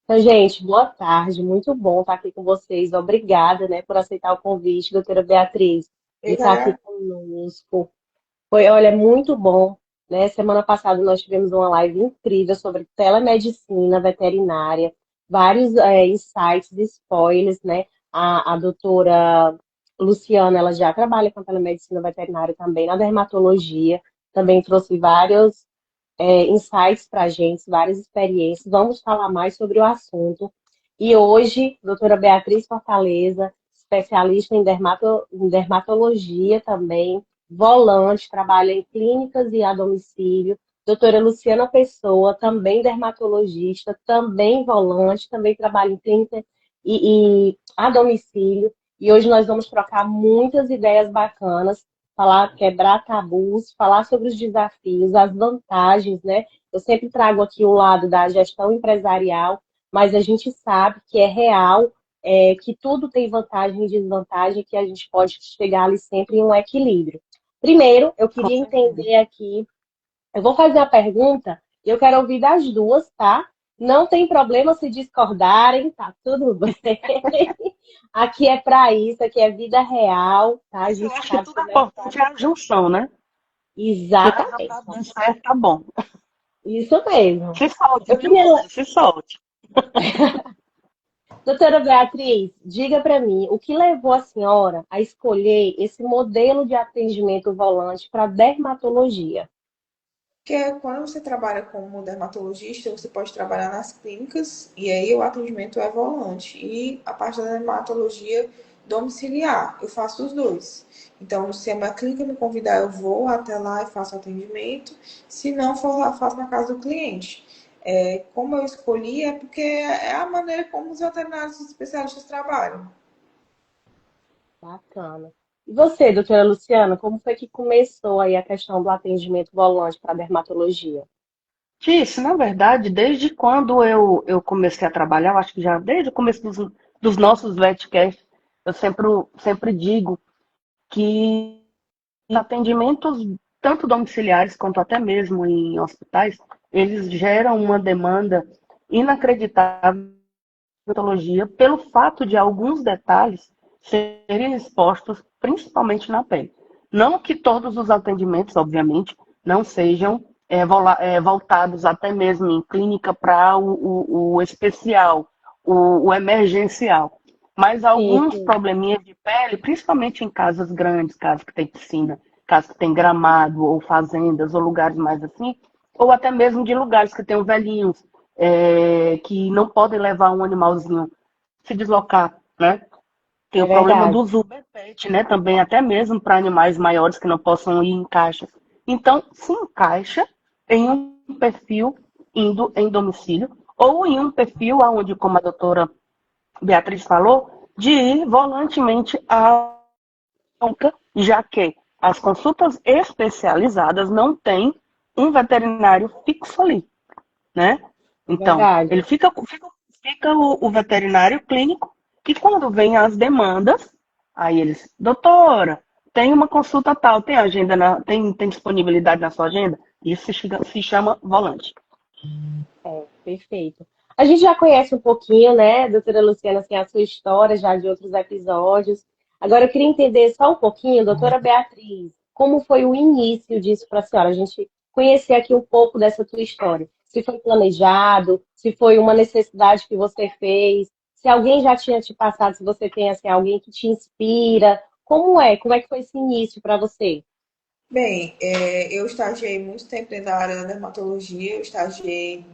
Então, gente, boa tarde, muito bom estar aqui com vocês. Obrigada, né, por aceitar o convite, doutora Beatriz, de Eu que estar aqui agra- conosco. Foi, olha, muito bom, né? Semana passada nós tivemos uma live incrível sobre telemedicina veterinária, vários insights, spoilers, né? A doutora Luciana, ela já trabalha com telemedicina veterinária também na dermatologia, também trouxe vários insights para a gente, várias experiências. Vamos falar mais sobre o assunto. E hoje, doutora Beatriz Fortaleza, especialista em dermatologia também, volante, trabalha em clínicas e a domicílio. Doutora Luciana Pessoa, também dermatologista, também volante, também trabalha em clínica e a domicílio. E hoje nós vamos trocar muitas ideias bacanas, falar, quebrar tabus, falar sobre os desafios, as vantagens, né? Eu sempre trago aqui o lado da gestão empresarial, mas a gente sabe que é real, que tudo tem vantagem e desvantagem, que a gente pode chegar ali sempre em um equilíbrio. Primeiro, eu Com queria certeza. entender aqui, eu vou fazer a pergunta e eu quero ouvir das duas, tá? Não tem problema se discordarem, tá tudo bem. Aqui é para isso, aqui é vida real, tá? A Eu gente acho que sabe tudo como é que importante é a junção, né? Se o casal exatamente. tá dando certo, tá bom. Isso mesmo. Se solte, Eu viu, queria, Rose? Se solte. doutora Beatriz, diga para mim, o que levou a senhora a escolher esse modelo de atendimento volante para dermatologia? Porque quando você trabalha como dermatologista, você pode trabalhar nas clínicas e aí o atendimento é volante. E a parte da dermatologia domiciliar, eu faço os dois. Então, se a minha clínica me convidar, eu vou até lá e faço atendimento. Se não for lá, faço na casa do cliente. Como eu escolhi, é porque é a maneira como os veterinários especialistas trabalham. Bacana. E você, doutora Luciana, como foi que começou aí a questão do atendimento volante para dermatologia? Disse, na verdade, desde quando eu comecei a trabalhar, eu acho que já desde o começo dos nossos vetcasts, eu sempre digo que atendimentos, tanto domiciliares quanto até mesmo em hospitais, eles geram uma demanda inacreditável de odontologia pelo fato de alguns detalhes serem expostos principalmente na pele. Não que todos os atendimentos, obviamente, não sejam voltados até mesmo em clínica para o especial, o emergencial. Mas Sim, alguns sim. probleminhas de pele, principalmente em casas grandes, casas que tem piscina, casas que tem gramado, ou fazendas, ou lugares mais assim, ou até mesmo de lugares que tem velhinhos, que não podem levar um animalzinho se deslocar, né? Tem É o problema verdade. dos Uber Pet, né? Também, até mesmo para animais maiores que não possam ir em caixas. Então, se encaixa em um perfil indo em domicílio, ou em um perfil onde, como a doutora Beatriz falou, de ir volantemente à clínica, já que as consultas especializadas não têm um veterinário fixo ali, né? É Então, verdade. ele fica o veterinário clínico, que quando vem as demandas, aí eles, doutora, tem uma consulta tal, tem agenda, tem disponibilidade na sua agenda? Isso se chama volante. É, perfeito. A gente já conhece um pouquinho, né, doutora Luciana, assim, a sua história já de outros episódios. Agora eu queria entender só um pouquinho, doutora Beatriz, como foi o início disso para a senhora? A gente conhecer aqui um pouco dessa tua história. Se foi planejado, se foi uma necessidade que você fez, se alguém já tinha te passado, se você tem assim, alguém que te inspira. Como é? Como é que foi esse início para você? Bem, eu estagiei muito tempo dentro da área da dermatologia, eu estagiei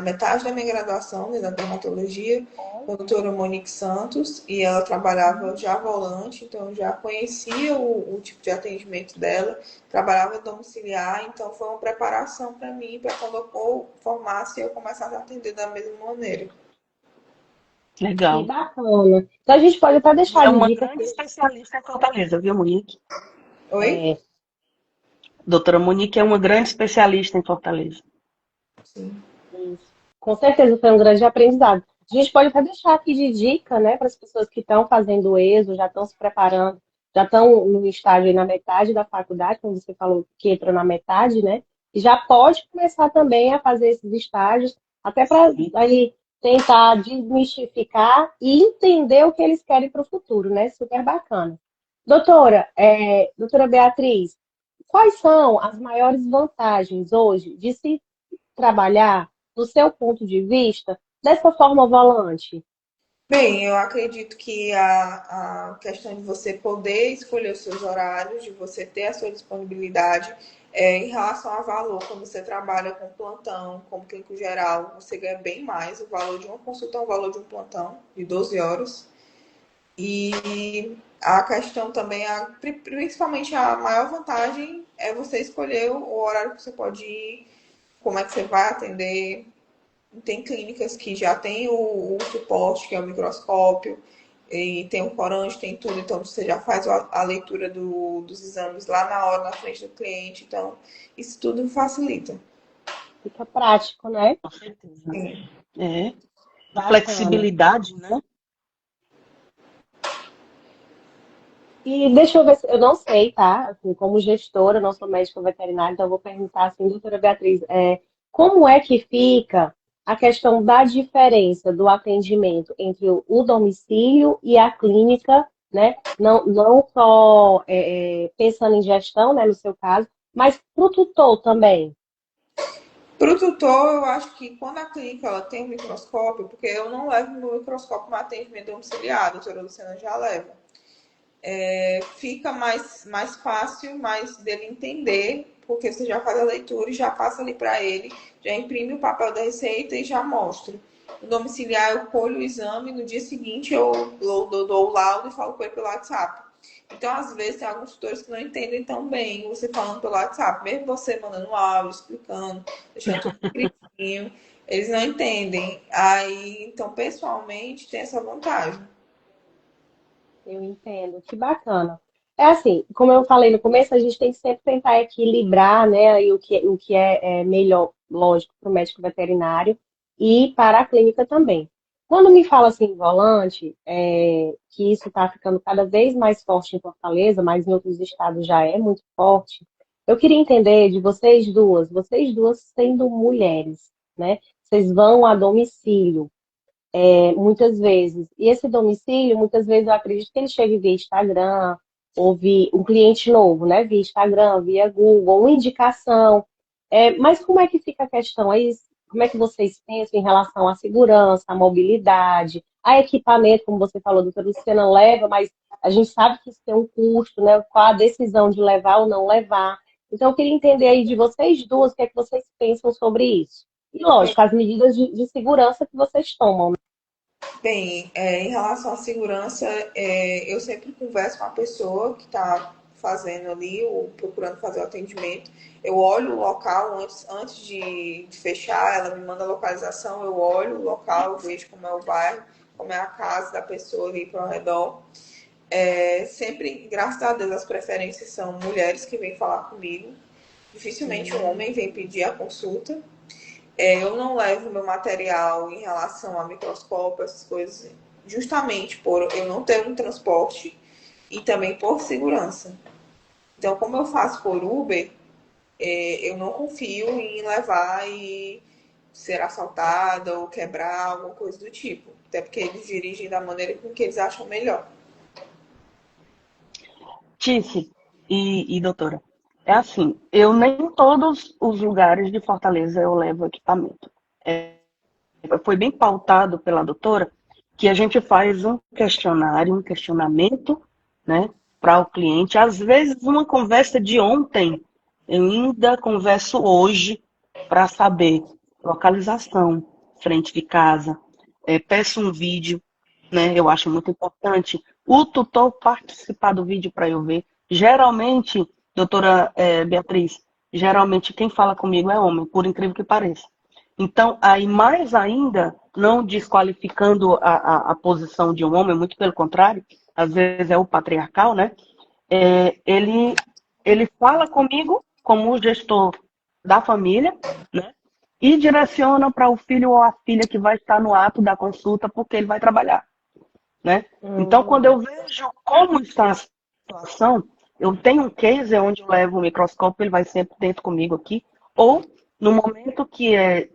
metade da minha graduação dentro da dermatologia com a doutora Monique Santos, e ela trabalhava já volante, então eu já conhecia o tipo de atendimento dela, trabalhava domiciliar, então foi uma preparação para mim, para quando eu formasse eu começasse a atender da mesma maneira. Que Legal. bacana. Então a gente pode até E deixar é de uma dica grande aqui. especialista em Fortaleza, viu, Monique? Oi? É, Doutora Monique é uma grande especialista em Fortaleza. Sim. isso. Com certeza foi um grande aprendizado. A gente pode até deixar aqui de dica, né, para as pessoas que estão fazendo o ESO, já estão se preparando, já estão no estágio aí na metade da faculdade, como você falou que entra na metade, né? E já pode começar também a fazer esses estágios, até para Sim. aí tentar desmistificar e entender o que eles querem para o futuro, né? Super bacana. Doutora Beatriz, quais são as maiores vantagens hoje de se trabalhar, do seu ponto de vista, dessa forma volante? Bem, eu acredito que a questão de você poder escolher os seus horários, de você ter a sua disponibilidade, em relação a valor, quando você trabalha com plantão, como clínico geral, você ganha bem mais. O valor de uma consulta é o valor de um plantão, de 12 horas. E a questão também, principalmente a maior vantagem é você escolher o horário que você pode ir, como é que você vai atender. Tem clínicas que já tem o suporte, que é o microscópio, e tem o corante, tem tudo, então você já faz a leitura dos exames lá na hora, na frente do cliente, então isso tudo facilita. Fica prático, né? Com certeza. Sim. É. Bacana. Flexibilidade, né? E deixa eu ver, eu não sei, tá? Assim, como gestora, eu não sou médica veterinária, então eu vou perguntar assim, doutora Beatriz, como é que fica a questão da diferença do atendimento entre o domicílio e a clínica, né? Não só pensando em gestão, né, no seu caso, mas para o tutor também. Para o tutor, eu acho que quando a clínica ela tem um microscópio, porque eu não levo meu microscópio no atendimento domiciliar, a doutora Luciana já leva. Fica mais fácil mais dele entender, porque você já faz a leitura e já passa ali para ele, já imprime o papel da receita e já mostra. No domiciliar, eu colho o exame, no dia seguinte eu dou o laudo e falo com ele pelo WhatsApp. Então, às vezes, tem alguns tutores que não entendem tão bem você falando pelo WhatsApp, mesmo você mandando um áudio, explicando, deixando tudo escritinho, eles não entendem. Aí, então, pessoalmente, tem essa vantagem. Eu entendo, que bacana. É assim, como eu falei no começo, a gente tem que sempre tentar equilibrar, né, e o que é melhor, lógico, para o médico veterinário e para a clínica também. Quando me fala assim, volante, que isso está ficando cada vez mais forte em Fortaleza, mas em outros estados já é muito forte, eu queria entender de vocês duas sendo mulheres, né? Vocês vão a domicílio muitas vezes. E esse domicílio, muitas vezes eu acredito que ele chegue via Instagram, ou via um cliente novo, né? Via Instagram, via Google, uma indicação. Mas como é que fica a questão aí? Como é que vocês pensam em relação à segurança, à mobilidade, a equipamento, como você falou, doutora Luciana, leva, mas a gente sabe que isso tem um custo, né? Qual a decisão de levar ou não levar. Então, eu queria entender aí de vocês duas, o que é que vocês pensam sobre isso. E, lógico, as medidas de segurança que vocês tomam. Bem, em relação à segurança, eu sempre converso com a pessoa que está fazendo ali, ou procurando fazer o atendimento. Eu olho o local antes de fechar, ela me manda a localização, eu olho o local, vejo como é o bairro, como é a casa da pessoa ali para o redor. Sempre, graças a Deus, as preferências são mulheres que vêm falar comigo. Dificilmente um homem vem pedir a consulta. Eu não levo meu material em relação a microscópio, essas coisas, justamente por eu não ter um transporte e também por segurança. Então, como eu faço por Uber, eu não confio em levar e ser assaltada ou quebrar, alguma coisa do tipo. Até porque eles dirigem da maneira com que eles acham melhor. Tice e doutora, é assim, eu nem em todos os lugares de Fortaleza eu levo equipamento. Foi bem pautado pela doutora que a gente faz um questionário, um questionamento, né, para o cliente. Às vezes, uma conversa de ontem, eu ainda converso hoje para saber localização, frente de casa, peço um vídeo, né, eu acho muito importante. O tutor participar do vídeo para eu ver. Geralmente, doutora Beatriz, geralmente quem fala comigo é homem, por incrível que pareça. Então, aí mais ainda, não desqualificando a posição de um homem, muito pelo contrário, às vezes é o patriarcal, né? Ele fala comigo como o gestor da família, né? E direciona para o filho ou a filha que vai estar no ato da consulta, porque ele vai trabalhar, né? Então, quando eu vejo como está a situação, eu tenho um case onde eu levo o microscópio, ele vai sempre dentro comigo aqui, ou no momento que é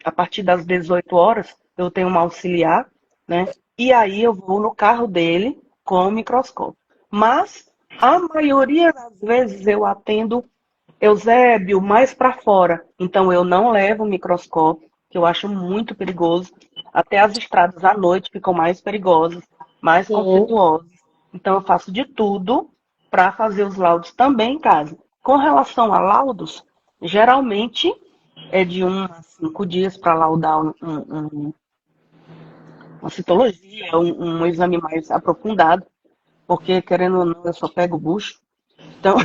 a partir das 18 horas, eu tenho uma auxiliar, né? E aí eu vou no carro dele com o microscópio. Mas a maioria das vezes eu atendo Eusébio mais para fora. Então eu não levo o microscópio, que eu acho muito perigoso. Até as estradas à noite ficam mais perigosas, mais Sim. conflituosas. Então eu faço de tudo para fazer os laudos também em casa. Com relação a laudos, geralmente é de 1 a 5 dias para laudar uma citologia, um exame mais aprofundado, porque querendo ou não, eu só pego o bucho. Então,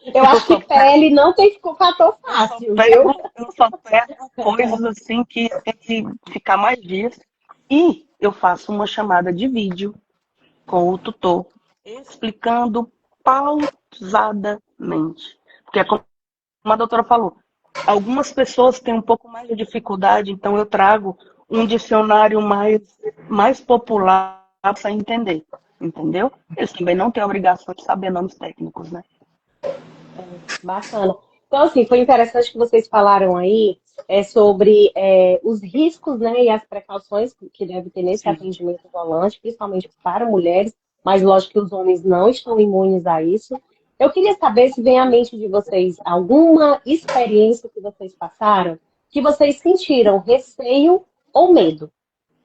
então Eu eu acho que só pego pele não tem fator fácil, viu? Eu só pego coisas assim que tem que ficar mais dias. E eu faço uma chamada de vídeo com o tutor, explicando pausadamente. Porque é como a doutora falou, algumas pessoas têm um pouco mais de dificuldade, então eu trago um dicionário mais popular para entender. Entendeu? Eles também não têm a obrigação de saber nomes técnicos, né? Bacana. Então, assim, foi interessante que vocês falaram aí sobre os riscos, né, e as precauções que deve ter nesse Sim. atendimento volante, principalmente para mulheres, mas lógico que os homens não estão imunes a isso. Eu queria saber se vem à mente de vocês alguma experiência que vocês passaram, que vocês sentiram receio ou medo.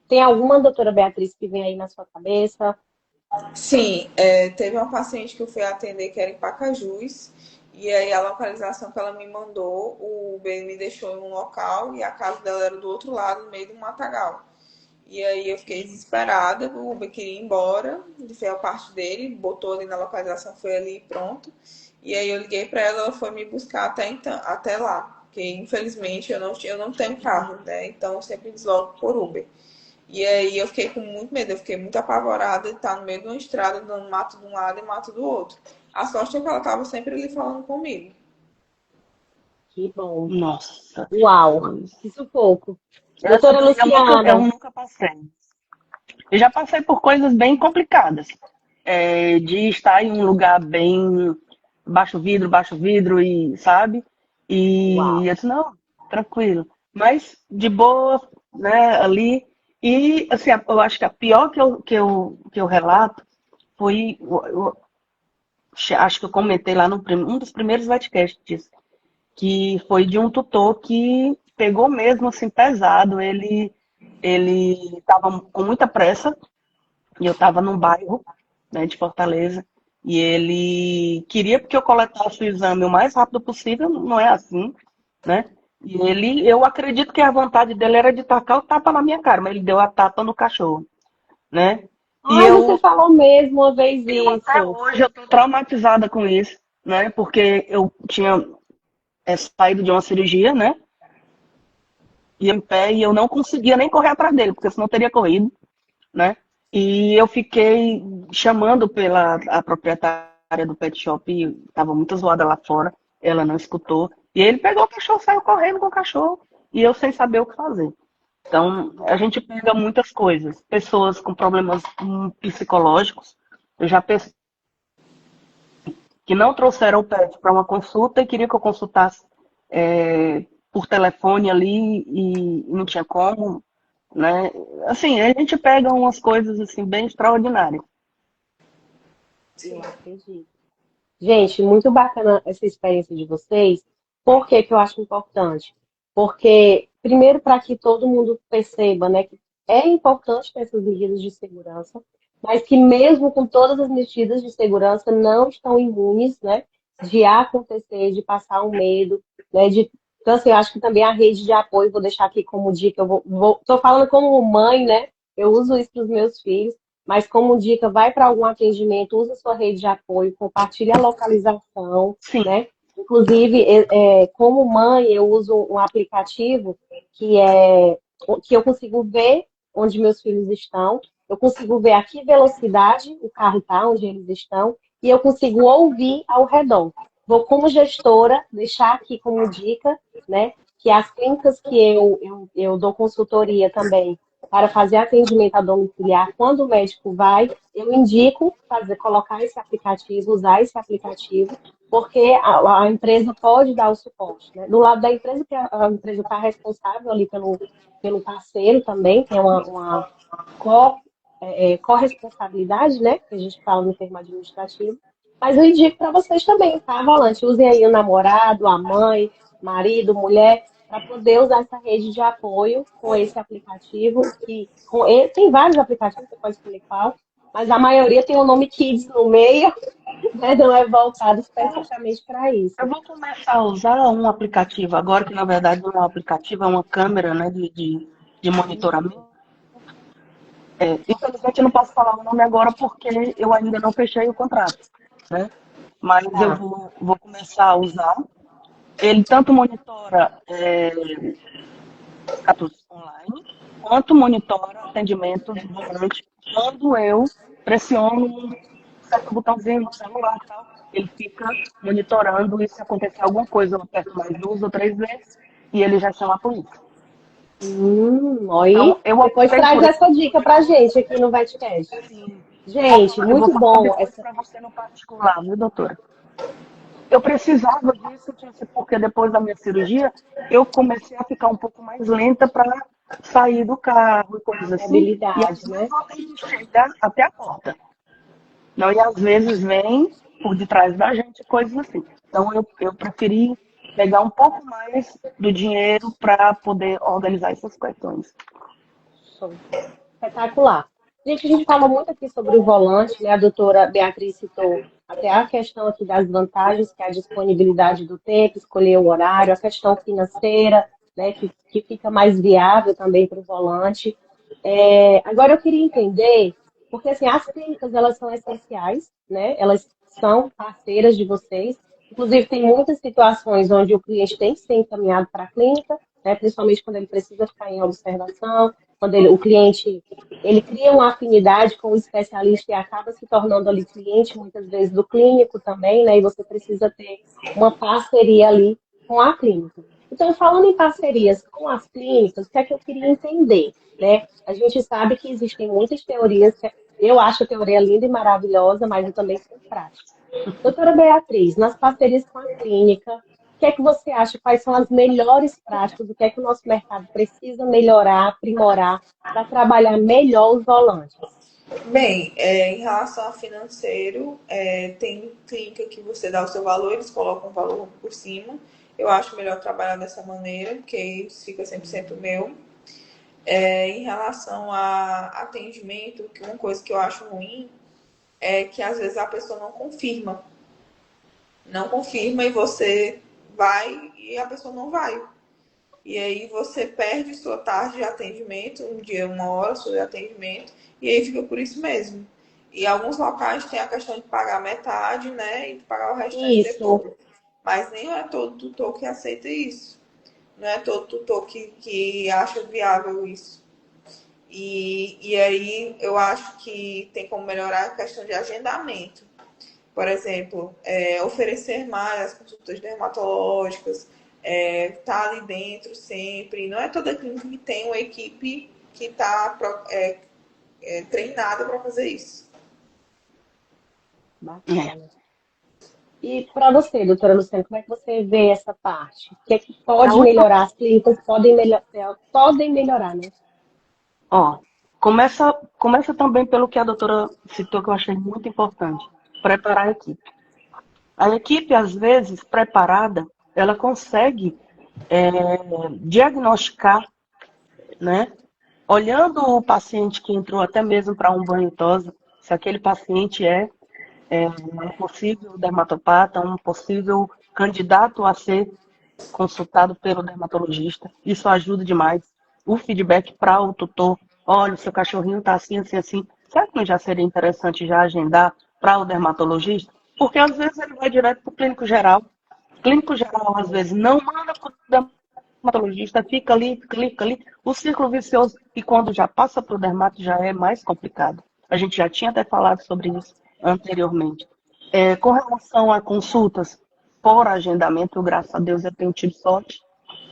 Tem alguma, doutora Beatriz, que vem aí na sua cabeça? Sim, teve uma paciente que eu fui atender que era em Pacajus, e aí a localização que ela me mandou, o Uber me deixou em um local e a casa dela era do outro lado, no meio do matagal. E aí eu fiquei desesperada, o Uber queria ir embora, ele fez a parte dele, botou ali na localização, foi ali e pronto. E aí eu liguei para ela, ela foi me buscar até lá, porque infelizmente eu não tenho carro, né? Então eu sempre desloco por Uber. E aí eu fiquei com muito medo, eu fiquei muito apavorada de estar no meio de uma estrada, dando mato de um lado e mato do outro. A sorte é que ela estava sempre ali falando comigo. Que bom. Nossa. Uau, que sufoco. Essa Doutora daí eu Luciana, nunca passei. Eu já passei por coisas bem complicadas. De estar em um lugar bem baixo vidro e, sabe? E uau. eu disse, não, tranquilo. Mas de boa, né, ali. E, assim, eu acho que a pior que eu relato foi, acho que eu comentei lá no um dos primeiros podcasts, que foi de um tutor que pegou mesmo, assim, pesado. Ele estava com muita pressa, e eu estava num bairro, né, de Fortaleza, e ele queria que eu coletasse o exame o mais rápido possível, não é assim, né? E eu acredito que a vontade dele era de tacar o tapa na minha cara, mas ele deu a tapa no cachorro, né? E Ai, você falou mesmo uma vez eu até isso. hoje eu tô traumatizada com isso, né? Porque eu tinha saído de uma cirurgia, né? Ia em pé e eu não conseguia nem correr atrás dele, porque senão eu teria corrido, né? E eu fiquei chamando pela a proprietária do pet shop, estava muito zoada lá fora, ela não escutou. E ele pegou o cachorro, saiu correndo com o cachorro, e eu sem saber o que fazer. Então, a gente pega muitas coisas. Pessoas com problemas psicológicos. Eu já pensei que não trouxeram o pet para uma consulta e queria que eu consultasse por telefone ali e não tinha como, né? Assim, a gente pega umas coisas assim bem extraordinárias. Eu acredito. Gente, muito bacana essa experiência de vocês. Por que que eu acho importante? Porque, primeiro, para que todo mundo perceba, né, que é importante ter essas medidas de segurança, mas que mesmo com todas as medidas de segurança não estão imunes, né, de acontecer, de passar um medo, né, de... Então, assim, eu acho que também a rede de apoio, vou deixar aqui como dica, tô falando como mãe, né, eu uso isso para os meus filhos, mas como dica, vai para algum atendimento, usa sua rede de apoio, compartilhe a localização, Sim, né? Inclusive, como mãe, eu uso um aplicativo que eu consigo ver onde meus filhos estão, eu consigo ver a que velocidade o carro está, onde eles estão, e eu consigo ouvir ao redor. Vou, como gestora, deixar aqui como dica, né? Que as clínicas que eu dou consultoria também para fazer atendimento a domiciliar, quando o médico vai, eu indico colocar esse aplicativo, usar esse aplicativo, porque a empresa pode dar o suporte, né? Do lado da empresa, que a empresa está responsável ali pelo parceiro também, tem uma co, corresponsabilidade, né? Que a gente fala no termo administrativo. Mas eu indico para vocês também, tá, Volante? Usem aí o namorado, a mãe, marido, mulher, para poder usar essa rede de apoio com esse aplicativo, tem vários aplicativos, você pode escolher qual, mas a maioria tem o nome Kids no meio, né? Não é voltado especificamente para isso. Eu vou começar a usar um aplicativo agora, que na verdade não é um aplicativo, é uma câmera, né, de monitoramento. Infelizmente eu não posso falar o nome agora porque eu ainda não fechei o contrato, né? Mas eu Tá. vou começar a usar. Ele tanto monitora status online, quanto monitora atendimentos durante quando eu pressiono um certo botãozinho no celular e tal, ele fica monitorando e se acontecer alguma coisa, eu aperto mais 2 ou 3 vezes e ele já chama a polícia. Aí, Então, eu depois optei traz por essa dica pra gente aqui no VetCast. assim, Gente, eu vou muito falar bom depois essa. para você no particular, viu, doutora? Eu precisava disso, porque depois da minha cirurgia, eu comecei a ficar um pouco mais lenta para sair do carro e coisas assim. E às Habilidade, vezes né? eu tenho que chegar até a porta. Não, e às vezes vem por detrás da gente coisas assim. Então eu preferi pegar um pouco mais do dinheiro para poder organizar essas questões. Show. Espetacular. Gente, a gente fala muito aqui sobre o volante, né? A doutora Beatriz citou até a questão aqui das vantagens, que é a disponibilidade do tempo, escolher o horário, a questão financeira, né? Que fica mais viável também para o volante. Agora eu queria entender, porque assim, as clínicas elas são essenciais, né? Elas são parceiras de vocês. Inclusive, tem muitas situações onde o cliente tem que ser encaminhado para a clínica, né? Principalmente quando ele precisa ficar em observação, quando o cliente ele cria uma afinidade com o especialista e acaba se tornando ali cliente, muitas vezes, do clínico também, né? E você precisa ter uma parceria ali com a clínica. Então, falando em parcerias com as clínicas, o que é que eu queria entender, né? A gente sabe que existem muitas teorias, eu acho a teoria linda e maravilhosa, mas eu também sou prática. Doutora Beatriz, nas parcerias com a clínica, o que é que você acha? Quais são as melhores práticas? O que é que o nosso mercado precisa melhorar, aprimorar para trabalhar melhor os volantes? Bem, em relação a financeiro, tem clínica que você dá o seu valor, eles colocam o valor por cima. Eu acho melhor trabalhar dessa maneira, porque isso fica 100% meu. Em relação a atendimento, que uma coisa que eu acho ruim é que às vezes a pessoa não confirma. Não confirma e você vai e a pessoa não vai. E aí você perde sua tarde de atendimento, um dia, uma hora de atendimento, e aí fica por isso mesmo. E alguns locais tem a questão de pagar metade, né? E pagar o restante Isso, depois. Mas nem é todo tutor que aceita isso. Não é todo tutor que acha viável isso. E aí eu acho que tem como melhorar a questão de agendamento. Por exemplo, oferecer mais as consultas dermatológicas, tá ali dentro sempre. Não é toda clínica que tem uma equipe que está treinada para fazer isso. É. bacana. E para você, doutora Luciana, como é que você vê essa parte? O que é que A pode única, melhorar? As clínicas podem melhorar, né? ó, começa também pelo que a doutora citou, que eu achei muito importante, preparar a equipe. A equipe, às vezes, preparada, ela consegue é, diagnosticar, né? Olhando o paciente que entrou até mesmo para um banho tosa, se aquele paciente um possível dermatopata, um possível candidato a ser consultado pelo dermatologista. Isso ajuda demais. O feedback para o tutor, olha, o seu cachorrinho está assim, assim, assim. Será que não já seria interessante já agendar para o dermatologista? Porque às vezes ele vai direto para o clínico geral. O clínico geral, às vezes, não manda para o dermatologista, fica ali, clica ali, o círculo vicioso. E quando já passa para o dermato, já é mais complicado. A gente já tinha até falado sobre isso anteriormente. Com relação a consultas por agendamento, graças a Deus eu tenho tido sorte,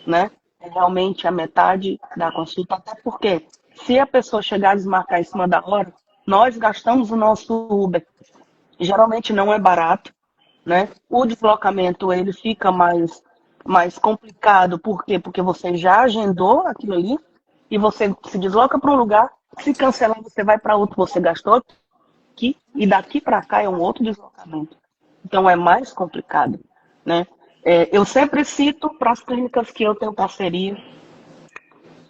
né? É realmente a metade da consulta, até porque Se a pessoa chegar a desmarcar em cima da hora, nós gastamos o nosso Uber. Geralmente não é barato, né? O deslocamento ele fica mais complicado. Por quê? Porque você já agendou aquilo ali e você se desloca para um lugar, se cancelar, você vai para outro, você gastou aqui e daqui para cá é um outro deslocamento. Então é mais complicado, né? Eu sempre cito para as clínicas que eu tenho parceria,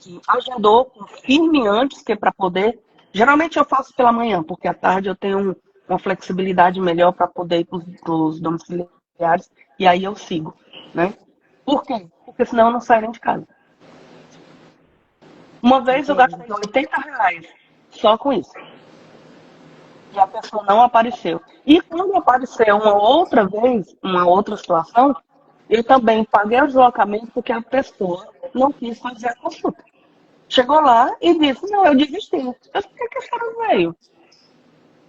que agendou, confirme antes, que é para poder. Geralmente eu faço pela manhã, porque à tarde eu tenho uma flexibilidade melhor para poder ir para os domiciliares, e aí eu sigo, né? Por quê? Porque senão eu não saio nem de casa. Uma vez eu Entendo. gastei R$ 80 só com isso. E a pessoa não apareceu. E quando apareceu uma outra vez, uma outra situação, eu também paguei o deslocamento porque a pessoa não quis fazer a consulta. Chegou lá e disse, não, eu desisti. Eu disse, por que a senhora veio?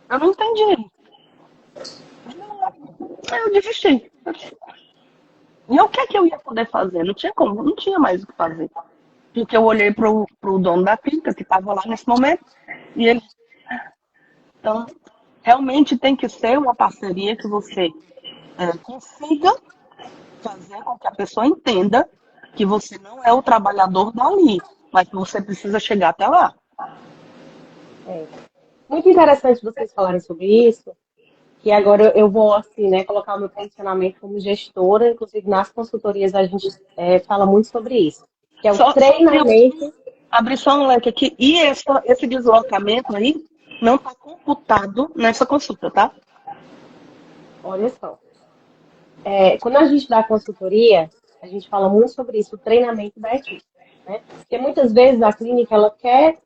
Eu não entendi. Não, eu desisti. E o que é que eu ia poder fazer? Não tinha como, não tinha mais o que fazer. Porque eu olhei pro dono da clínica, que estava lá nesse momento, e ele... Então, realmente tem que ser uma parceria que você consiga fazer com que a pessoa entenda que você não é o trabalhador dali, mas que você precisa chegar até lá. É. Muito interessante vocês falarem sobre isso, que agora eu vou, assim, né, colocar o meu posicionamento como gestora, inclusive nas consultorias a gente fala muito sobre isso, que é o Só treinamento. abrir só um leque aqui. E esse deslocamento aí não está computado nessa consulta, tá? Olha só, quando a gente dá consultoria, a gente fala muito sobre isso, o treinamento da equipe, né? Porque muitas vezes a clínica ela quer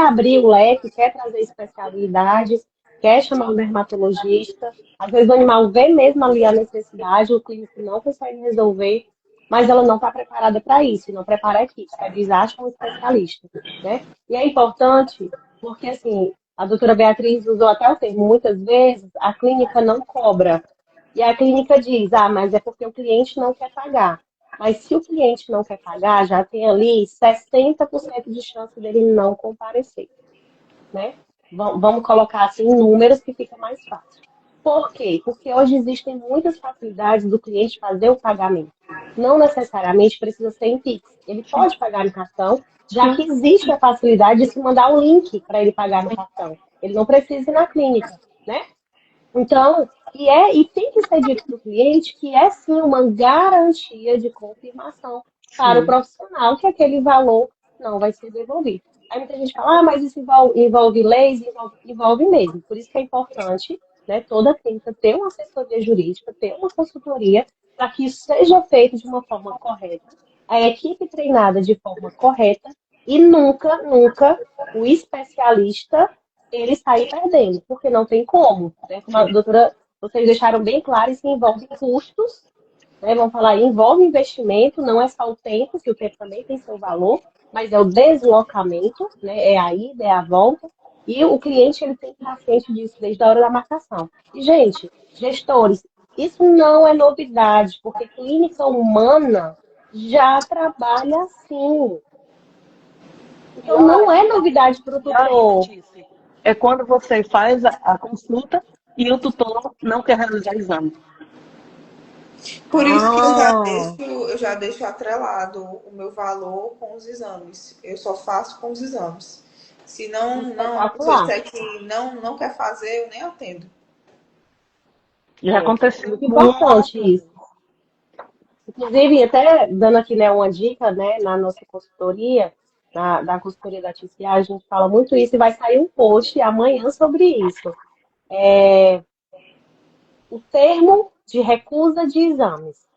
abrir o leque, quer trazer especialidades, quer chamar um dermatologista. Às vezes o animal vê mesmo ali a necessidade, o clínico não consegue resolver, mas ela não está preparada para isso, e não prepara a equipe. Eles acham um especialista, né? E é importante, porque assim, a doutora Beatriz usou até o termo, muitas vezes a clínica não cobra. E a clínica diz, mas é porque o cliente não quer pagar. Mas se o cliente não quer pagar, já tem ali 60% de chance dele não comparecer, né? Vamos colocar assim em números que fica mais fácil. Por quê? Porque hoje existem muitas facilidades do cliente fazer o pagamento. Não necessariamente precisa ser em Pix. Ele pode pagar no cartão, já que existe a facilidade de se mandar o link para ele pagar no cartão. Ele não precisa ir na clínica, né? Então, e tem que ser dito para o cliente que é sim uma garantia de confirmação para o Sim. profissional que aquele valor não vai ser devolvido. Aí muita gente fala, mas isso envolve leis, envolve mesmo. Por isso que é importante, né, toda clínica ter uma assessoria jurídica, ter uma consultoria, para que isso seja feito de uma forma correta, a equipe treinada de forma correta e nunca o especialista ele sair perdendo, porque não tem como, né? Como a doutora, vocês deixaram bem claro, isso envolve custos, né? Vamos falar, envolve investimento, não é só o tempo, que o tempo também tem seu valor, mas é o deslocamento, né? É a ida, é a volta, e o cliente ele tem que estar ciente disso desde a hora da marcação. E, gente, gestores, isso não é novidade, porque clínica humana já trabalha assim. Então, não é novidade para o tutor. É quando você faz a consulta e o tutor não quer realizar o exame. Por isso que Ah, eu já deixo atrelado o meu valor com os exames. Eu só faço com os exames. Se não a pessoa espetacular. disser que não quer fazer, eu nem atendo. Já É aconteceu muito muitas importante isso. Inclusive, até dando aqui, né, uma dica, né, na nossa consultoria, da consultoria da TCA, a gente fala muito isso e vai sair um post amanhã sobre isso. O termo de recusa de exames.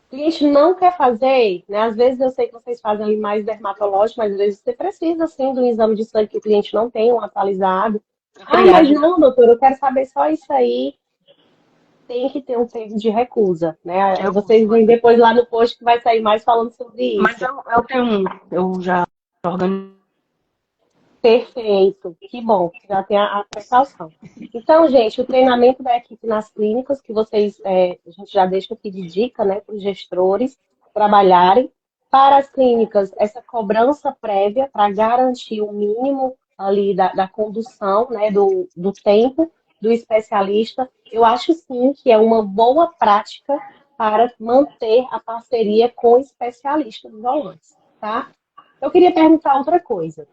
O cliente não quer fazer, né? Às vezes eu sei que vocês fazem ali mais dermatológico, mas às vezes você precisa, sim, de um exame de sangue que o cliente não tem, um atualizado. Mas triagem. não, doutor, eu quero saber só isso aí. Tem que ter um termo de recusa, né? Eu Vocês uso veem ainda. depois lá no post que vai sair mais falando sobre Mas isso. eu tenho um. Eu já organizo. Perfeito, que bom, já tem a precaução. Então, gente, o treinamento da equipe nas clínicas, que vocês, a gente já deixa aqui de dica, né, para os gestores trabalharem. para as clínicas, essa cobrança prévia para garantir o mínimo ali da condução, né, do tempo do especialista, eu acho sim que é uma boa prática para manter a parceria com especialistas volantes, tá? Eu queria perguntar outra coisa.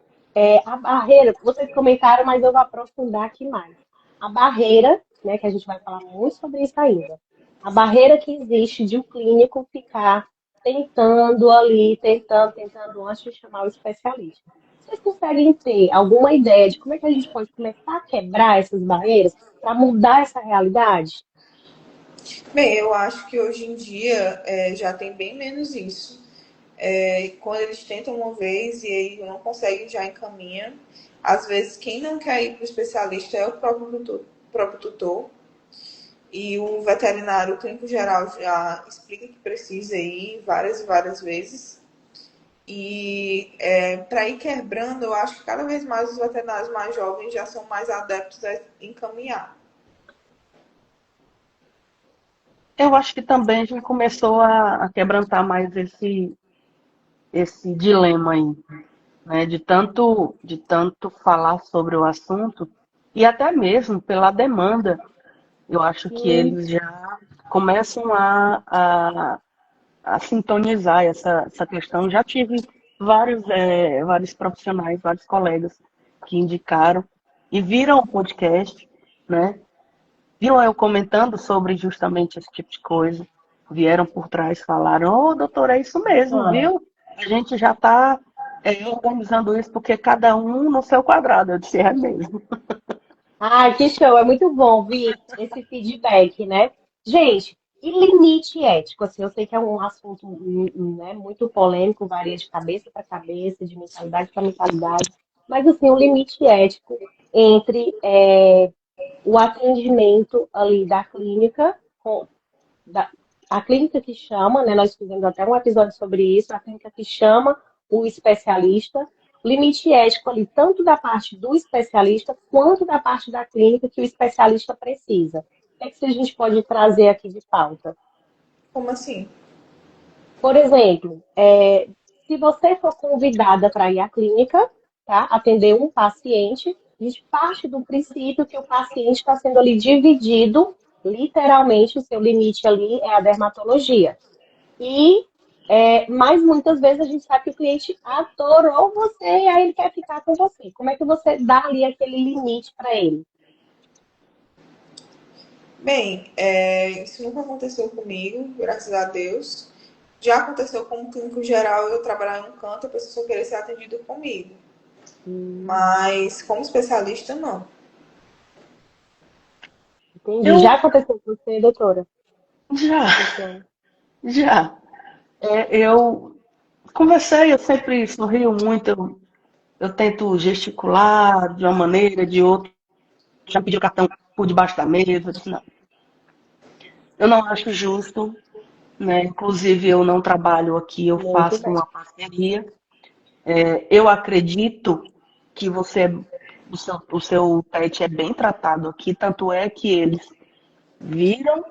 A barreira, vocês comentaram, mas eu vou aprofundar aqui mais. A barreira, né, que a gente vai falar muito sobre isso ainda. A barreira que existe de um clínico ficar tentando ali, tentando antes de chamar o especialista. Vocês conseguem ter alguma ideia de como é que a gente pode começar a quebrar essas barreiras para mudar essa realidade? Bem, eu acho que hoje em dia já tem bem menos isso. Quando eles tentam uma vez e aí não conseguem, já encaminha. Às vezes, quem não quer ir para o especialista é o próprio tutor. E o veterinário, o clínico geral, já explica que precisa ir várias e várias vezes. E para ir quebrando, eu acho que cada vez mais os veterinários mais jovens já são mais adeptos a encaminhar. Eu acho que também já começou a quebrantar mais esse dilema aí, né? De tanto falar sobre o assunto e até mesmo pela demanda. Eu acho que Sim, eles já começam a sintonizar essa questão. Já tive vários profissionais, vários colegas que indicaram e viram o podcast, né? Viram eu comentando sobre justamente esse tipo de coisa. Vieram por trás, falaram, ô, doutor, é isso mesmo, ah, viu? A gente já está organizando isso porque cada um no seu quadrado. Eu disse, é mesmo. ah, que show! É muito bom ouvir esse feedback, né? Gente, e limite ético? Assim, eu sei que é um assunto né, muito polêmico, varia de cabeça para cabeça, de mentalidade para mentalidade, mas assim, o limite ético entre o atendimento ali da clínica, da, a clínica que chama, né? Nós fizemos até um episódio sobre isso, a clínica que chama o especialista, limite ético ali, tanto da parte do especialista quanto da parte da clínica que o especialista precisa. O que é que a gente pode trazer aqui de pauta? Como assim? Por exemplo, se você for convidada para ir à clínica, tá, atender um paciente, a gente parte do princípio que o paciente está sendo ali dividido, literalmente, o seu limite ali é a dermatologia. E, mas muitas vezes a gente sabe que o cliente adorou você e aí ele quer ficar com você. Como é que você dá ali aquele limite para ele? Bem, isso nunca aconteceu comigo, graças a Deus. Já aconteceu como clínico geral, eu trabalhar em um canto, a pessoa só querer ser atendida comigo. Mas como especialista, não. Entendi. Eu Já aconteceu com você, doutora? já, Luciana? já. Eu conversei, eu sempre sorrio muito, eu tento gesticular de uma maneira, de outra. Já pediu cartão por debaixo da mesa. Eu disse, não, eu não acho justo, né? Inclusive, eu não trabalho aqui, eu Muito faço bem. uma parceria. Eu acredito que o seu pet é bem tratado aqui, tanto é que eles viram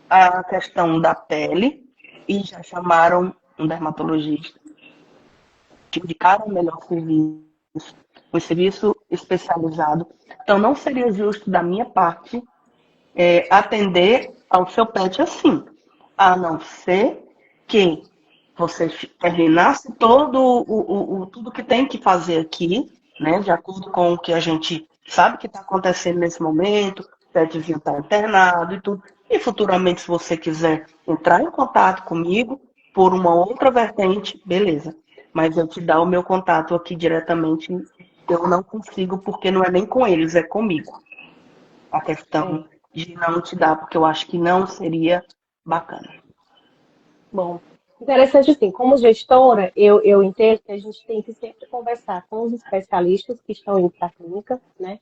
a questão da pele e já chamaram um dermatologista, que indicaram o melhor serviço, um serviço especializado. Então, não seria justo da minha parte atender ao seu pet assim, a não ser que você terminasse tudo que tem que fazer aqui, né, de acordo com o que a gente sabe que está acontecendo nesse momento, o petzinho está internado e tudo. E futuramente, se você quiser entrar em contato comigo por uma outra vertente, beleza. Mas eu te dar o meu contato aqui diretamente, eu não consigo, porque não é nem com eles, é comigo a questão É. de não te dar, porque eu acho que não seria bacana. Bom, interessante assim, como gestora, eu entendo que a gente tem que sempre conversar com os especialistas que estão indo para a clínica, né?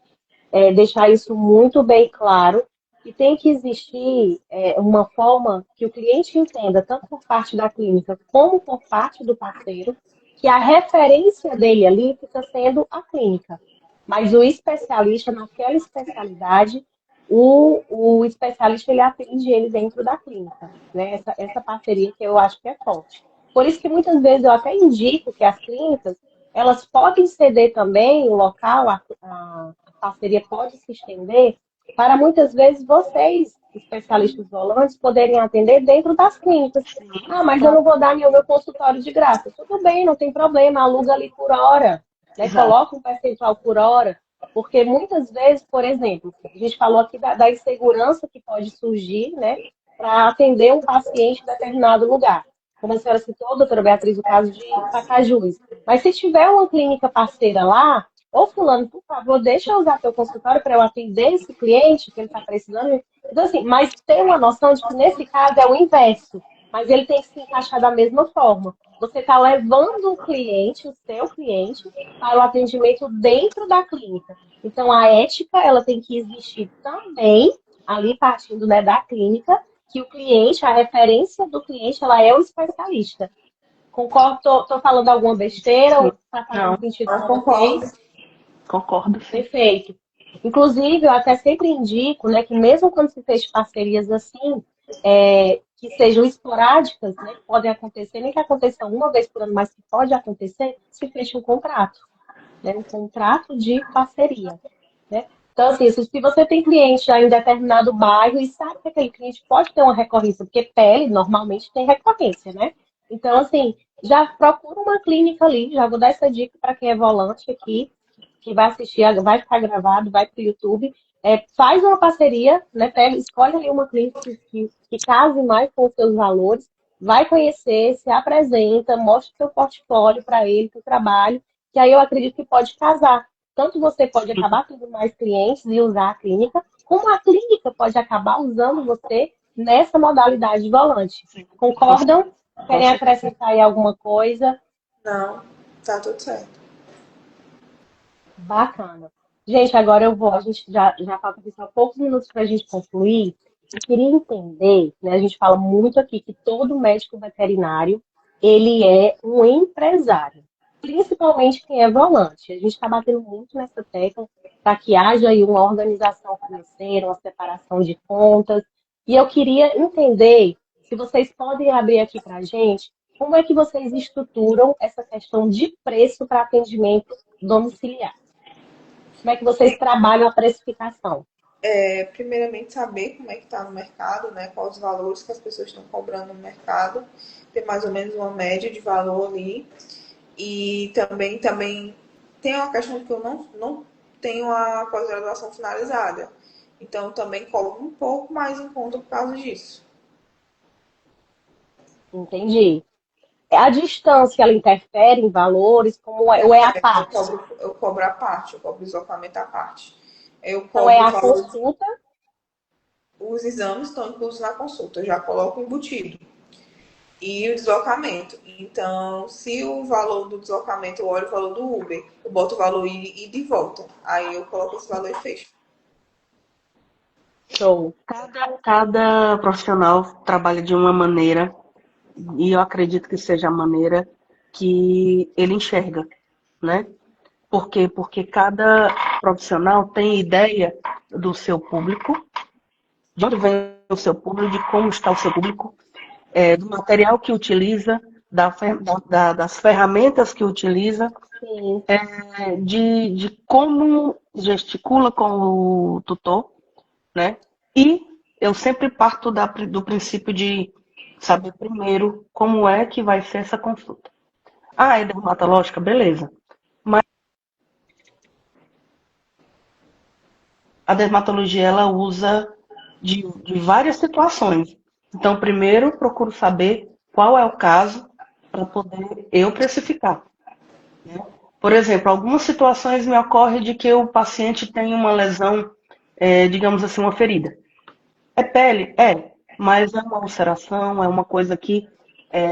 Deixar isso muito bem claro e tem que existir uma forma que o cliente entenda, tanto por parte da clínica como por parte do parceiro, que a referência dele ali fica sendo a clínica. Mas o especialista, naquela especialidade, o especialista ele atende ele dentro da clínica, né? Essa parceria que eu acho que é forte. Por isso que muitas vezes eu até indico que as clínicas, elas podem ceder também o local, a parceria pode se estender para muitas vezes vocês, especialistas volantes, poderem atender dentro das clínicas. Sim, Ah, mas eu tá. não vou dar meu consultório de graça. Tudo bem, não tem problema, aluga ali por hora, né? Exato. Coloca um percentual por hora, porque muitas vezes, por exemplo, a gente falou aqui da insegurança que pode surgir, né, para atender um paciente em determinado lugar. Como a senhora citou, doutora Beatriz, o caso de Pacajus. Mas se tiver uma clínica parceira lá, ô fulano, por favor, deixa eu usar teu consultório para eu atender esse cliente que ele está precisando. Então, assim, mas tem uma noção de que nesse caso é o inverso, mas ele tem que se encaixar da mesma forma. Você está levando o cliente, o seu cliente, para o atendimento dentro da clínica. Então, a ética, ela tem que existir também, ali partindo, né, da clínica, que o cliente, a referência do cliente, ela é o especialista. Concordo, tô falando alguma besteira Sim. ou está fazendo Não, sentido Eu para concordo. vocês? concordo, sim. Perfeito. Inclusive, eu até sempre indico, né, que mesmo quando se fecha parcerias assim, que sejam esporádicas, né, que podem acontecer, nem que aconteça uma vez por ano, mas que pode acontecer, se fecha um contrato, né, um contrato de parceria, né? Então, assim, se você tem cliente aí em determinado bairro e sabe que aquele cliente pode ter uma recorrência, porque pele normalmente tem recorrência, né? Então, assim, já procura uma clínica ali, já vou dar essa dica para quem é volante aqui, que vai assistir, vai ficar gravado, vai para o YouTube, faz uma parceria, né? Pega, escolhe ali uma clínica que case mais com os seus valores, vai conhecer, se apresenta, mostra o seu portfólio para ele, seu trabalho, que aí eu acredito que pode casar. Tanto você pode acabar tendo mais clientes e usar a clínica, como a clínica pode acabar usando você nessa modalidade de volante. Sim, com Concordam? com Querem certeza. acrescentar aí alguma coisa? Não, tá tudo certo. Bacana. Gente, agora eu vou, a gente já falta aqui só poucos minutos para a gente concluir. Eu queria entender, né? A gente fala muito aqui que todo médico veterinário, ele é um empresário, principalmente quem é volante. A gente está batendo muito nessa tecla para que haja aí uma organização financeira, uma separação de contas. E eu queria entender se vocês podem abrir aqui para a gente como é que vocês estruturam essa questão de preço para atendimento domiciliar. Como é que vocês trabalham a precificação? Primeiramente, saber como é que está no mercado, né? Quais os valores que as pessoas estão cobrando no mercado, ter mais ou menos uma média de valor ali. E também tem uma questão que eu não tenho a pós-graduação finalizada. Então, também cobro um pouco mais em conta por causa disso. Entendi. A distância, ela interfere em valores, como é, ou é a parte? Eu cobro a parte, eu cobro o deslocamento à parte. Eu Então, é cobro o a valor, consulta. os exames estão inclusos na consulta, eu já coloco embutido. E o deslocamento. Então, se o valor do deslocamento, eu olho o valor do Uber, eu boto o valor ida e de volta. Aí eu coloco esse valor e fecho. Show. Cada profissional trabalha de uma maneira, e eu acredito que seja a maneira que ele enxerga, né? Por quê? Porque cada profissional tem ideia do seu público, de onde vem o seu público, de como está o seu público, do material que utiliza, das ferramentas que utiliza, Sim. de como gesticula com o tutor, né? E eu sempre parto do princípio de saber primeiro como é que vai ser essa consulta. Ah, é dermatológica? Beleza. Mas a dermatologia ela usa de várias situações. Então, primeiro procuro saber qual é o caso para poder eu precificar, né? Por exemplo, algumas situações me ocorrem de que o paciente tem uma lesão, digamos assim, uma ferida. É pele? É, mas é uma ulceração, é uma coisa que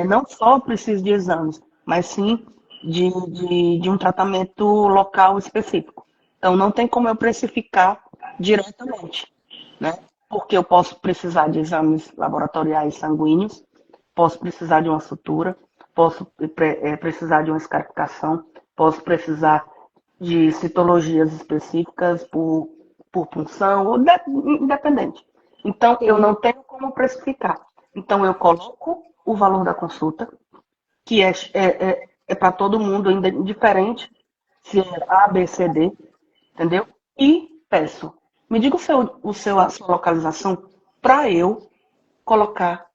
não só precisa de exames, mas sim de um tratamento local específico. Então, não tem como eu precificar diretamente, né? Porque eu posso precisar de exames laboratoriais sanguíneos, posso precisar de uma sutura, posso precisar de uma escarificação, posso precisar de citologias específicas por punção, independente. Então, eu Sim. não tenho como precificar. Então, eu coloco o valor da consulta, que é para todo mundo, indiferente se é A, B, C, D, entendeu? E peço, me diga a sua localização para eu colocar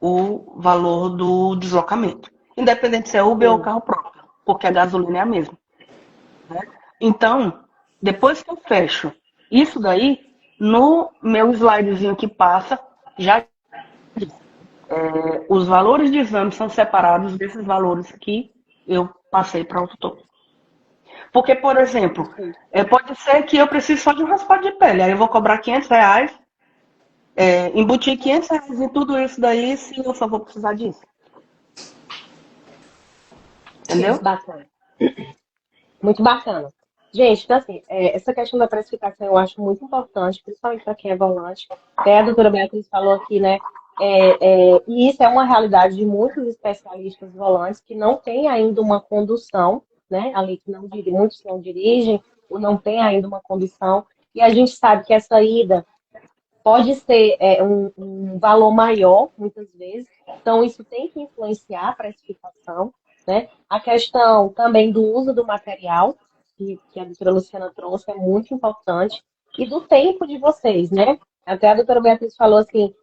o valor do deslocamento. Independente se é Uber ou Sim. carro próprio, porque a gasolina é a mesma. Né? Então, depois que eu fecho isso daí, no meu slidezinho que passa, já os valores de exame são separados desses valores que eu passei para o tutor. Porque, por exemplo, Perfeito. pode ser que eu precise só de um raspado de pele, aí eu vou cobrar R$ 500, embutir R$ 500 em tudo isso daí, se eu só vou precisar disso. Sim. Entendeu? Bacana. Muito bacana. Gente, então assim, essa questão da precificação eu acho muito importante, principalmente para quem é volante. Até a doutora Beatriz falou aqui, né? E isso é uma realidade de muitos especialistas volantes que não têm ainda uma condução, né? Ali que não muitos não dirigem, ou não têm ainda uma condução. E a gente sabe que essa ida pode ser um valor maior, muitas vezes. Então, isso tem que influenciar a precificação, né? A questão também do uso do material, que a doutora Luciana trouxe, é muito importante. E do tempo de vocês, né? Até a doutora Beatriz falou assim,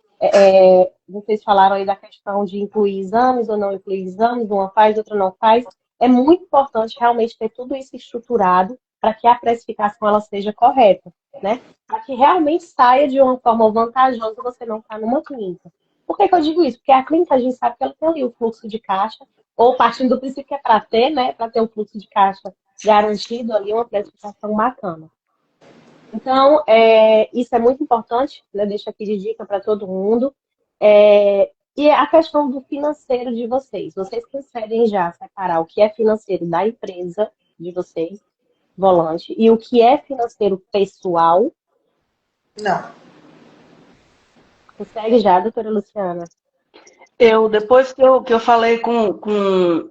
vocês falaram aí da questão de incluir exames ou não incluir exames, uma faz, outra não faz. É muito importante realmente ter tudo isso estruturado para que a precificação ela seja correta, né? Para que realmente saia de uma forma vantajosa você não estar numa clínica. Por que que eu digo isso? Porque a clínica a gente sabe que ela tem ali o fluxo de caixa, ou partindo do princípio que é para ter, né? Para ter um fluxo de caixa garantido ali, uma precificação bacana. Então, isso é muito importante, né? Deixo aqui de dica para todo mundo. E a questão do financeiro de vocês. Vocês conseguem já separar o que é financeiro da empresa de vocês, volante, e o que é financeiro pessoal? Não. Consegue já, doutora Luciana? Depois que eu falei com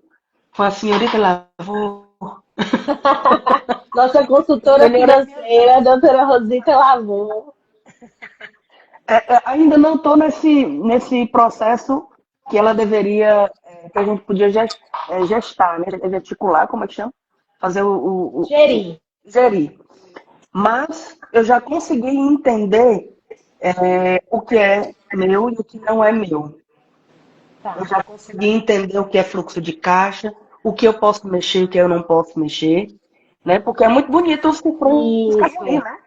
a senhorita lá, Nossa consultora financeira, doutora Rosita Lavô. ainda não estou nesse processo que ela deveria, que a gente podia gestar, né? Gesticular, como é que chama? Fazer Gerir. gerir. Mas eu já consegui entender o que é meu e o que não é meu. Eu Tá. já consegui entender o que é fluxo de caixa, o que eu posso mexer e o que eu não posso mexer, né? Porque é muito bonito os cifrões ali, Isso. né?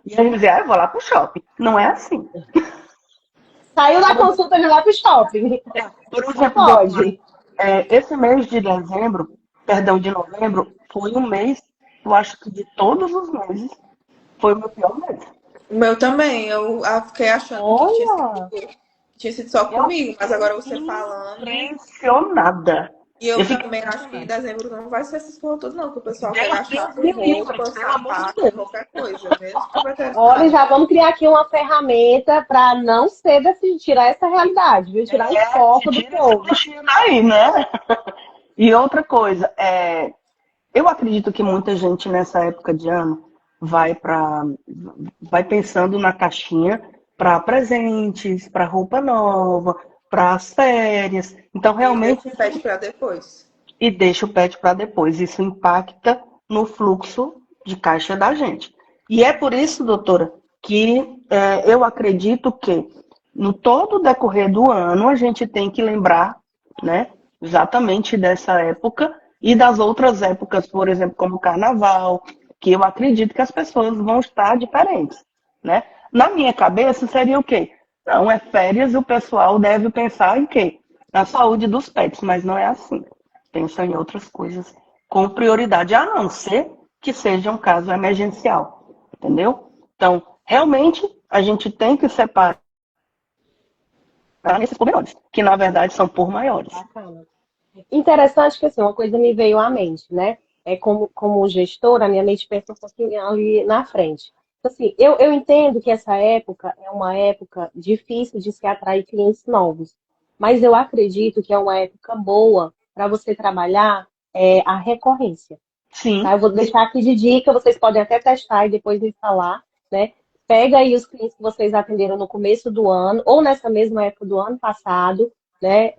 E a gente diz, eu vou lá pro shopping. Não é assim. Saiu da consulta de lá pro shopping. Por Não exemplo, doutora, pode. esse mês de dezembro, perdão, de novembro, foi um mês, eu acho que de todos os meses, foi o meu pior mês. O meu também. Eu fiquei achando que Olha, tinha sido só Eu comigo, mas fiquei agora você falando. impressionada. E eu Eu fiquei também acho que em impressionada. dezembro não vai ser essas coisas todas, não. Que o pessoal quer gastar Deus com me livre, roupa, pelo amor de sapato, Deus. qualquer coisa, mesmo pro olha, veterinário. já vamos criar aqui uma ferramenta para não ser desse, tirar essa realidade, viu? Tirar o foco do Tira essa povo. bruxinha daí, né? E outra coisa, eu acredito que muita gente nessa época de ano vai pensando na caixinha para presentes, para roupa nova, para as férias. Então, E realmente, deixa o pet pra depois. e deixa o pet para depois. Isso impacta no fluxo de caixa da gente. E é por isso, doutora, que eu acredito que no todo o decorrer do ano a gente tem que lembrar, né, exatamente dessa época e das outras épocas, por exemplo, como o carnaval, que eu acredito que as pessoas vão estar diferentes, né? Na minha cabeça seria o quê? Não, é férias e o pessoal deve pensar em quê? Na saúde dos pets, mas não é assim. Pensa em outras coisas com prioridade, a não ser que seja um caso emergencial, entendeu? Então, realmente, a gente tem que separar nesses pormenores, que na verdade são por maiores. Bacana. Interessante que assim, uma coisa me veio à mente, né? Como gestora, a minha mente pensa um pouquinho ali na frente. Então, assim, eu entendo que essa época é uma época difícil de se atrair clientes novos, mas eu acredito que é uma época boa para você trabalhar a recorrência. Tá? Sim, Eu vou deixar aqui de dica, vocês podem até testar e depois me falar, né? Pega aí os clientes que vocês atenderam no começo do ano, ou nessa mesma época do ano passado, né?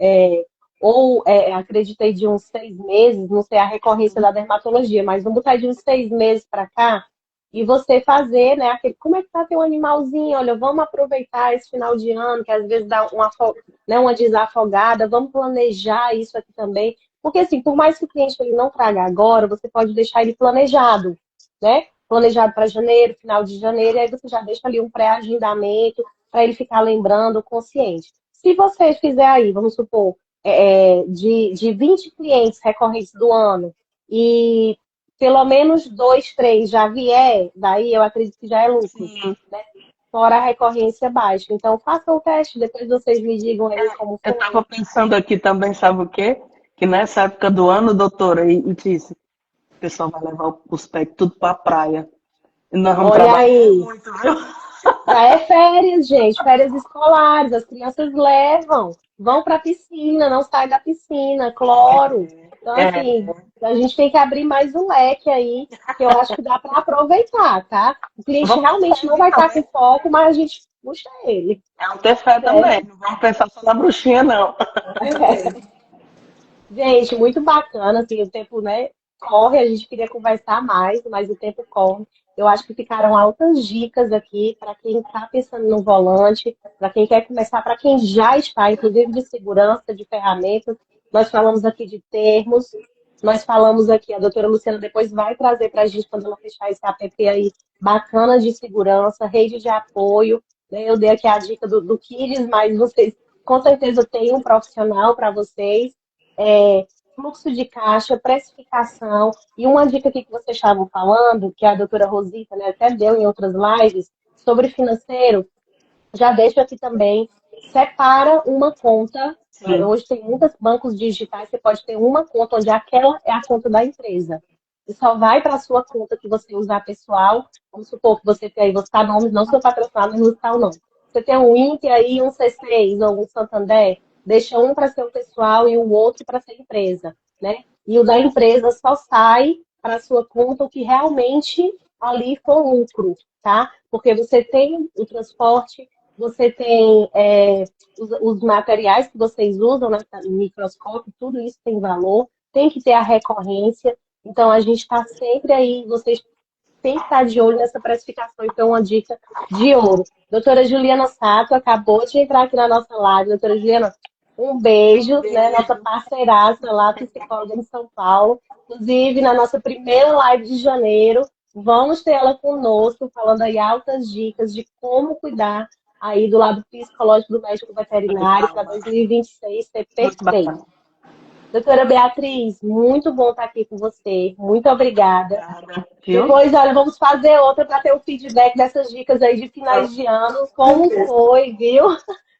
ou acreditei de uns 6 meses, não sei a recorrência da dermatologia, mas vamos botar de uns 6 meses para cá, e você fazer, né, aquele, como é que tá teu animalzinho? Olha, vamos aproveitar esse final de ano, que às vezes dá né, uma desafogada, vamos planejar isso aqui também. Porque, assim, por mais que o cliente ele não traga agora, você pode deixar ele planejado, né? Planejado para janeiro, final de janeiro, e aí você já deixa ali um pré-agendamento para ele ficar lembrando, consciente. Se você fizer aí, vamos supor, de 20 clientes recorrentes do ano, e pelo menos 2, 3 já vier, daí eu acredito que já é lucro, Sim. né? Fora a recorrência baixa. Então, façam o teste, depois vocês me digam aí como Eu foi. estava pensando aqui também, sabe o quê? Que nessa época do ano, doutora, e disse, o pessoal vai levar os pets tudo para a praia. E nós vamos Olha trabalhar aí, muito, viu? já é férias, gente, férias escolares, as crianças levam, vão para a piscina, não sai da piscina, cloro. Então, É, assim, a gente tem que abrir mais um leque aí, que eu acho que dá para aproveitar, tá? O cliente vamos realmente pensar não aqui vai estar com também. foco, mas a gente puxa ele, É um ter fé certo? também. Não vamos pensar só na bruxinha, não. Também. Gente, muito bacana, assim, o tempo, né, corre, a gente queria conversar mais, mas o tempo corre. Eu acho que ficaram altas dicas aqui para quem está pensando no volante, para quem quer começar, para quem já está, inclusive de segurança, de ferramentas. Nós falamos aqui de termos, nós falamos aqui, a doutora Luciana depois vai trazer para a gente, quando ela fechar esse app aí, bacana de segurança, rede de apoio, né? Eu dei aqui a dica do Kiris, mas vocês com certeza têm um profissional para vocês fluxo de caixa, precificação. E uma dica aqui que vocês estavam falando, que a doutora Rosita, né, até deu em outras lives, sobre financeiro, já deixo aqui também. Separa uma conta. Sim. Hoje tem muitos bancos digitais, você pode ter uma conta onde aquela é a conta da empresa. E só vai para a sua conta que você usar pessoal. Vamos supor que você tem aí, vou citar nomes, não sou patrocinado, mas vou citar o nome. Você tem um Inter aí, um C6 ou um Santander, deixa um para ser o pessoal e o outro para ser empresa, né? E o da empresa só sai para a sua conta o que realmente ali for lucro, tá? Porque você tem o transporte, você tem os materiais que vocês usam, né? Microscópio, tudo isso tem valor, tem que ter a recorrência. Então, a gente está sempre aí, vocês têm que estar de olho nessa precificação. Então, uma dica de ouro. Doutora Juliana Sato acabou de entrar aqui na nossa live. Doutora Juliana, um beijo, né? Nossa parceiraça lá, psicóloga em São Paulo. Inclusive, na nossa primeira live de janeiro, vamos ter ela conosco, falando aí altas dicas de como cuidar aí do lado psicológico do médico veterinário para 2026 ser Muito perfeito. bacana. Doutora Beatriz, muito bom estar aqui com você. Muito obrigada. Obrigada. Viu? Depois, olha, vamos fazer outra para ter o feedback dessas dicas aí de finais de ano. Como foi, viu?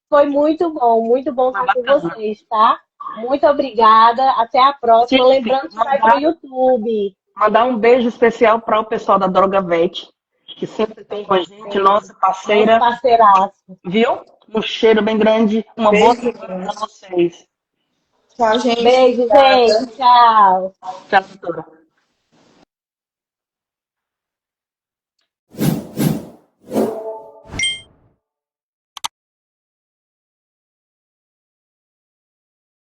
Foi muito bom Foi estar com bacana. vocês, tá? Muito obrigada. Até a próxima. Tiff, Lembrando que vai para o YouTube. mandar um beijo especial para o pessoal da Droga Vet, que sempre tem com a gente, nossa Nosso parceira, parceiraço. viu? Um cheiro bem grande, uma boa semana para vocês. Tchau, gente. Beijo, gente. Obrigada. Tchau. Tchau, doutora.